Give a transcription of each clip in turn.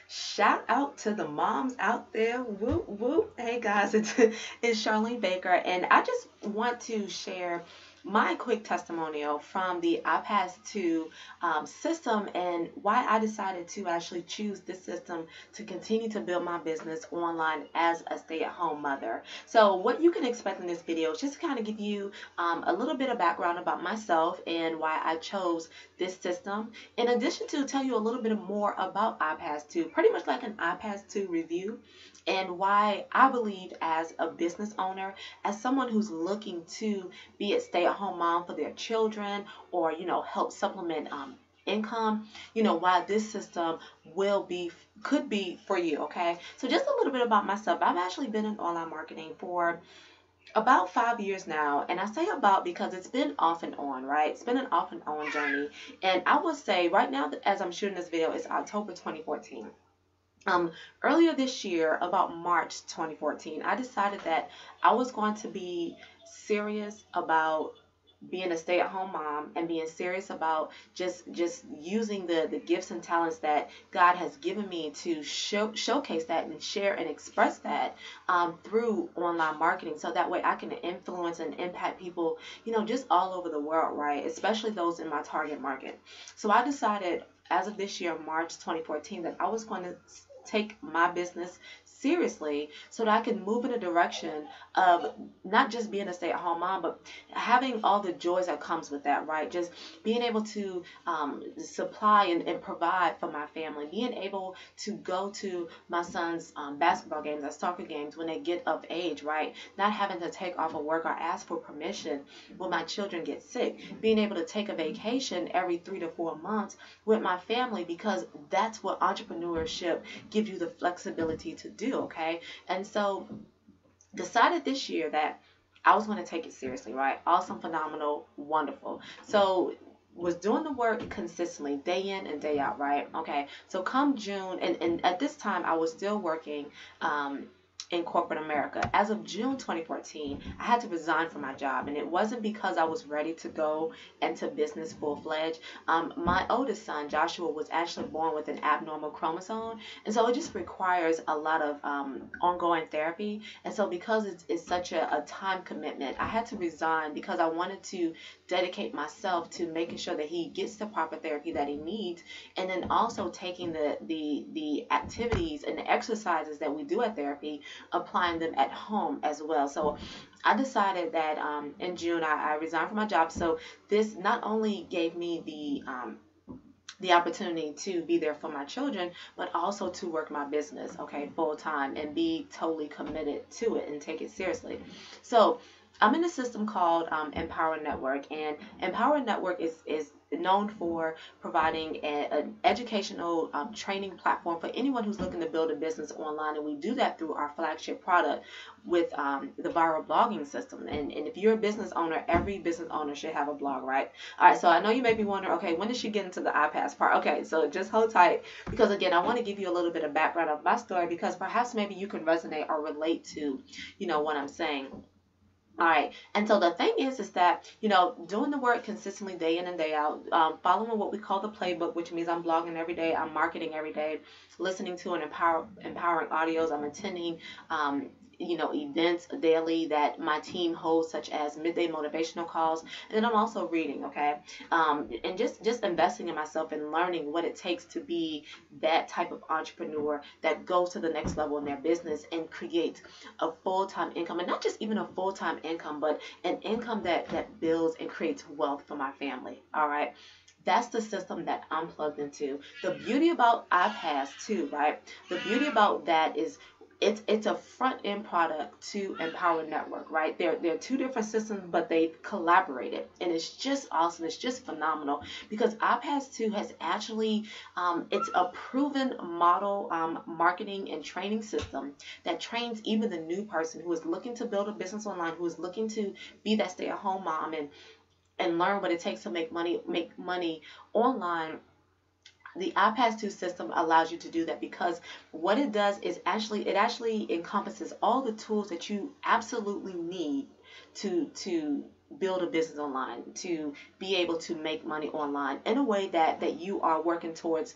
Shout out to the moms out there. Whoop, whoop. Hey guys, it's Charlene Baker, and I just want to share my quick testimonial from the iPass 2 system and why I decided to actually choose this system to continue to build my business online as a stay-at-home mother. So what you can expect in this video is just to kind of give you a little bit of background about myself and why I chose this system, in addition to tell you a little bit more about iPass 2, pretty much like an iPass 2 review, and why I believe as a business owner, as someone who's looking to be a stay-at-home mom for their children, or help supplement income, why this system could be for you. Okay, so just a little bit about myself. I've actually been in online marketing for about 5 years now, and I say about because it's been off and on, right? It's been an off and on journey, and I would say right now, as I'm shooting this video, it's October 2014. Earlier this year, about March 2014, I decided that I was going to be serious about being a stay-at-home mom and being serious about just using the gifts and talents that God has given me to showcase that and share and express that through online marketing, so that way I can influence and impact people, just all over the world, right? Especially those in my target market. So I decided as of this year, March 2014, that I was going to take my business seriously so that I can move in a direction of not just being a stay-at-home mom, but having all the joys that comes with that, right? Just being able to supply and provide for my family, being able to go to my son's basketball games or soccer games when they get of age, right? Not having to take off of work or ask for permission when my children get sick, being able to take a vacation every 3 to 4 months with my family, because that's what entrepreneurship gives you the flexibility to do. Okay, and so decided this year that I was going to take it seriously, right? Awesome, phenomenal, wonderful. So was doing the work consistently, day in and day out, right? Okay, so come June, and at this time I was still working in corporate America. As of June 2014, I had to resign from my job, and it wasn't because I was ready to go into business full-fledged. My oldest son, Joshua, was actually born with an abnormal chromosome, and so it just requires a lot of ongoing therapy. And so because it's such a time commitment, I had to resign because I wanted to dedicate myself to making sure that he gets the proper therapy that he needs, and then also taking the activities and the exercises that we do at therapy, applying them at home as well. So I decided that in June I resigned from my job. So this not only gave me the opportunity to be there for my children, but also to work my business, okay, full time, and be totally committed to it and take it seriously. So I'm in a system called Empower Network, and Empower Network is known for providing an educational training platform for anyone who's looking to build a business online, and we do that through our flagship product with the viral blogging system. And if you're a business owner, every business owner should have a blog, right? All right, so I know you may be wondering, okay, when did she get into the iPass part? Okay, so just hold tight, because again, I want to give you a little bit of background of my story, because perhaps maybe you can resonate or relate to, what I'm saying. All right, and so the thing is that, doing the work consistently day in and day out, following what we call the playbook, which means I'm blogging every day, I'm marketing every day, listening to and empowering audios, I'm attending, events daily that my team holds, such as midday motivational calls, and then I'm also reading, okay, and just investing in myself and learning what it takes to be that type of entrepreneur that goes to the next level in their business and creates a full-time income, and not just even a full-time income, but an income that builds and creates wealth for my family. All right. That's the system that I'm plugged into. The beauty about iPass too, right? The beauty about that is it's a front end product to Empower Network, right? They're two different systems, but they collaborated, and it's just awesome. It's just phenomenal, because iPass 2 has actually it's a proven model marketing and training system that trains even the new person who is looking to build a business online, who is looking to be that stay-at-home mom and learn what it takes to make money online. The iPass 2 system allows you to do that, because what it does is it actually encompasses all the tools that you absolutely need to build a business online, to be able to make money online in a way that you are working towards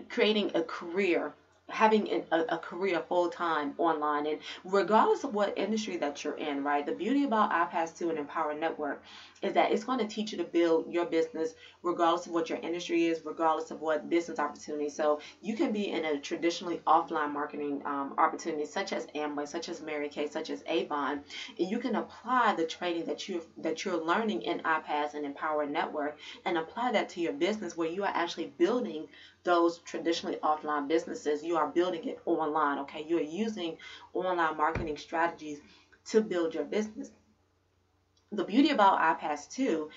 creating a career, having a career full time online. And regardless of what industry that you're in, right? The beauty about iPass 2 and Empower Network is that it's going to teach you to build your business regardless of what your industry is, regardless of what business opportunity. So you can be in a traditionally offline marketing opportunity, such as Amway, such as Mary Kay, such as Avon, and you can apply the training that you're learning in iPass and Empower Network and apply that to your business, where you are actually building those traditionally offline businesses. You are building it online, okay? You are using online marketing strategies to build your business. The beauty about iPass 2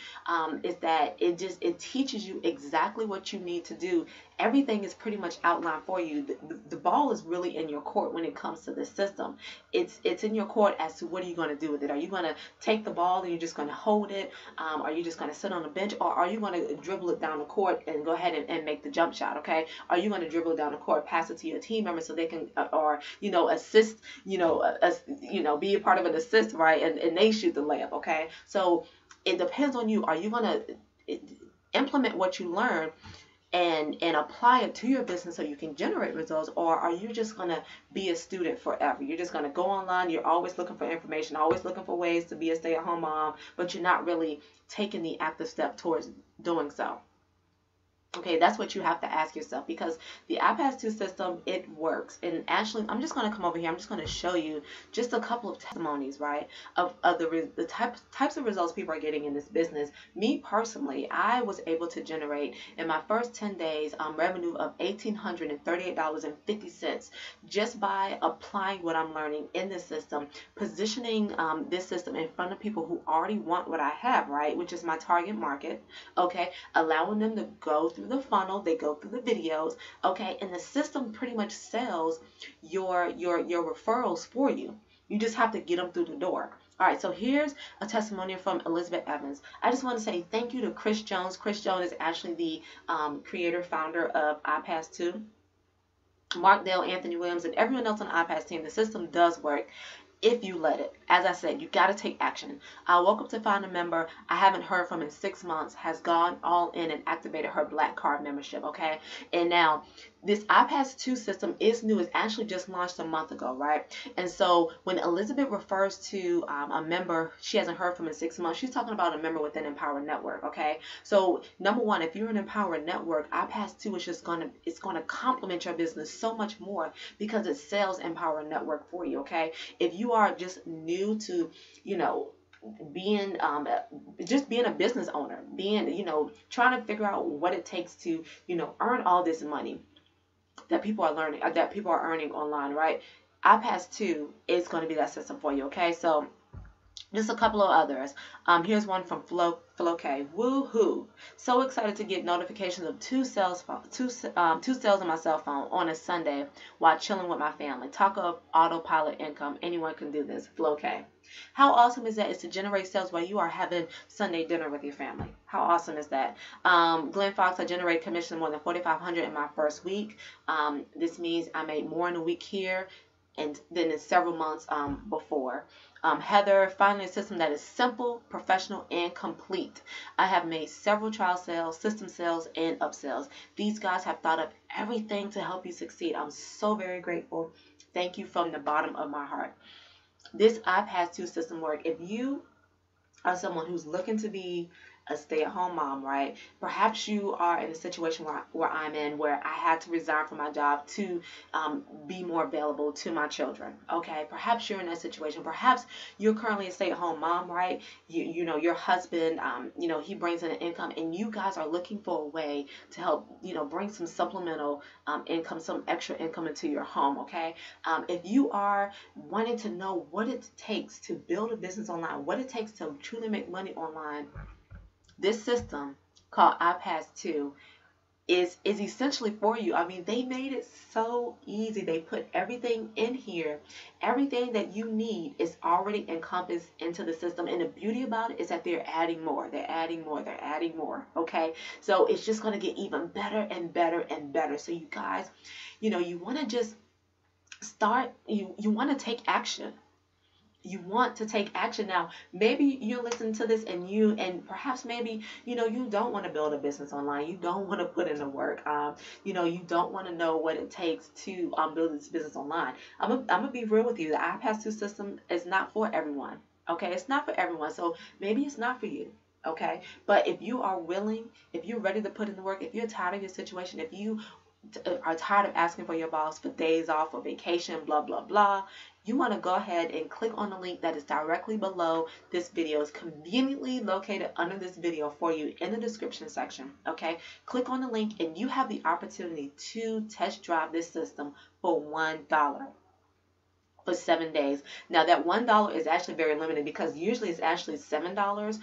is that it teaches you exactly what you need to do. Everything is pretty much outlined for you. The ball is really in your court when it comes to this system. It's in your court as to what are you going to do with it. Are you going to take the ball and you're just going to hold it? Are you just going to sit on the bench? Or are you going to dribble it down the court and go ahead and make the jump shot, okay? Are you going to dribble it down the court, pass it to your team member so they can, or, assist, be a part of an assist, right? And they shoot the layup, okay? So it depends on you. Are you going to implement what you learn and apply it to your business so you can generate results, or are you just going to be a student forever? You're just going to go online, you're always looking for information, always looking for ways to be a stay-at-home mom, but you're not really taking the active step towards doing so. Okay, that's what you have to ask yourself, because the iPass 2 system, it works. And actually, I'm just going to come over here. I'm just going to show you just a couple of testimonies, right, of the types of results people are getting in this business. Me personally, I was able to generate in my first 10 days revenue of $1,838.50 just by applying what I'm learning in this system, positioning this system in front of people who already want what I have, right, which is my target market, okay, allowing them to go through the funnel, they go through the videos, okay, and the system pretty much sells your referrals for you. You just have to get them through the door. All right, so here's a testimonial from Elizabeth Evans. I just want to say thank you to Chris Jones. Chris Jones is actually the creator, founder of iPass 2. Mark Dale, Anthony Williams, and everyone else on the iPass team. The system does work if you let it. As I said, you got to take action. I woke up to find a member I haven't heard from in 6 months has gone all in and activated her Black Card membership, okay? And now, this iPass 2 system is new. It's actually just launched a month ago, right? And so when Elizabeth refers to a member she hasn't heard from in 6 months, she's talking about a member within Empower Network, okay? So number one, if you're an Empower Network, iPass 2 is just going to complement your business so much more because it sells Empower Network for you, okay? If you are just new to, being just being a business owner, being, trying to figure out what it takes to, earn all this money that people are learning, that people are earning online, right? iPass 2 is going to be that system for you, okay? So just a couple of others. Here's one from Flow-K. Woohoo! So excited to get notifications of two sales on my cell phone on a Sunday while chilling with my family. Talk of autopilot income. Anyone can do this. Flow-K. How awesome is that? It's to generate sales while you are having Sunday dinner with your family. How awesome is that? Glenn Fox, I generate commission more than $4,500 in my first week. This means I made more in a week here and then in several months before. Heather, finding a system that is simple, professional, and complete. I have made several trial sales, system sales, and upsells. These guys have thought of everything to help you succeed. I'm so very grateful. Thank you from the bottom of my heart. This iPass 2 system work. If you are someone who's looking to be a stay-at-home mom, right? Perhaps you are in a situation where I'm in, where I had to resign from my job to be more available to my children, okay? Perhaps you're in that situation. Perhaps you're currently a stay-at-home mom, right? Your husband, he brings in an income, and you guys are looking for a way to help, bring some supplemental income, some extra income into your home, okay? If you are wanting to know what it takes to build a business online, what it takes to truly make money online, this system called iPass 2 is essentially for you. I mean, they made it so easy. They put everything in here. Everything that you need is already encompassed into the system. And the beauty about it is that they're adding more. They're adding more. They're adding more. Okay? So it's just going to get even better and better and better. So you guys, you want to just start, you want to take action. You want to take action now. Maybe you listen to this and perhaps maybe, you don't want to build a business online. You don't want to put in the work. You don't want to know what it takes to build this business online. I'm gonna be real with you. The iPass 2 system is not for everyone. Okay, it's not for everyone. So maybe it's not for you. Okay, but if you are willing, if you're ready to put in the work, if you're tired of your situation, if you are tired of asking for your boss for days off or vacation, blah, blah, blah, you want to go ahead and click on the link that is directly below this video. It's conveniently located under this video for you in the description section. Okay, click on the link and you have the opportunity to test drive this system for $1. For 7 days. Now that $1 is actually very limited because usually it's actually $7.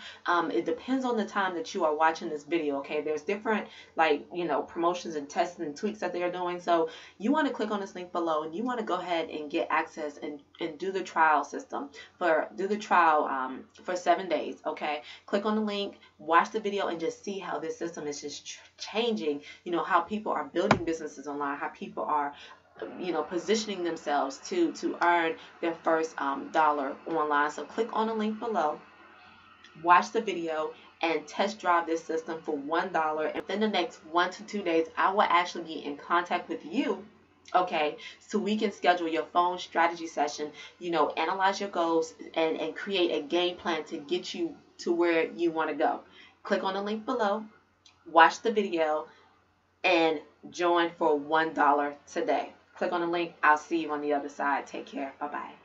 It depends on the time that you are watching this video. Okay, there's different promotions and tests and tweaks that they are doing. So you want to click on this link below and you want to go ahead and get access and do the trial system for 7 days. Okay, click on the link, watch the video, and just see how this system is just changing. How people are building businesses online, how people are positioning themselves to earn their first dollar online. So click on the link below, watch the video, and test drive this system for $1. And within the next 1 to 2 days, I will actually be in contact with you. Okay, so we can schedule your phone strategy session, analyze your goals and create a game plan to get you to where you want to go. Click on the link below, watch the video, and join for $1 today. Click on the link. I'll see you on the other side. Take care. Bye-bye.